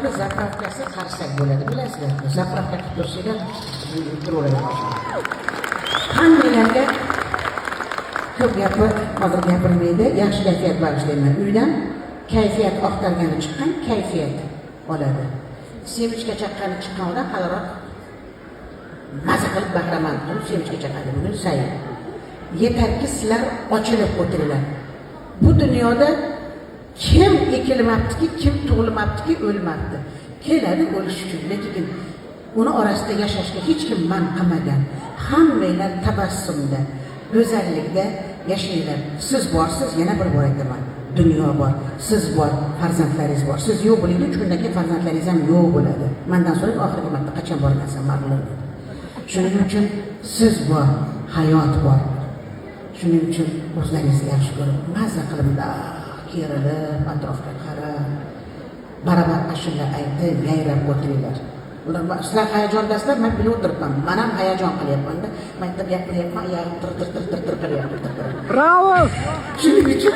avtomobilni zapravkasi qarsak bo'ladi, bilasizlar. Zapravka qilib tursanglar turaveradi mashina. Hammalarga ko'p gapni hozir gapirmaydi, yaxshi kayfiyat bag'ishlayman. Uydan kayfiyat oqtargani chiqqan kayfiyat oladi. Semichka chaqqani chiqqanlar haliroq maza qilib bahramand bo'lib semichka chaqadi. Bugun sayr. Yetarki sizlar ochilib o'tiringlar. Bu dunyoda kim ekilmabdiki, kim tug'ilmabdiki, o'lmabdi. Keladi o'lish uchun, lekin uni orasida yashashga hech kim man qilmagan. Hammanglar tabassumda, go'zallikda yashanglar. Siz borsiz, yana bir bor aytaman. Dunyo bor, siz bor, farzandlaringiz bor. Siz yo'q bo'ling, 3 kundan keyin farzandlaringiz ham yo'q bo'ladi. Mendan so'rab oxirgi marta qachon borgansan, mag'lub. Shuning uchun siz bor, hayot bor. Shuning uchun o'zlaringizni yaxshi ko'rib, mazza qilib, kerilib, atrofga qarab, barabar ashula aytib, yayrab o'tiringlar. Ular sizlar hayajondasizlar, men bilib o'tiribman. Men ham hayajon qilyapman-da. Men gapiryapman, oyog'im tir qilyapti. Bravo! Shuning uchun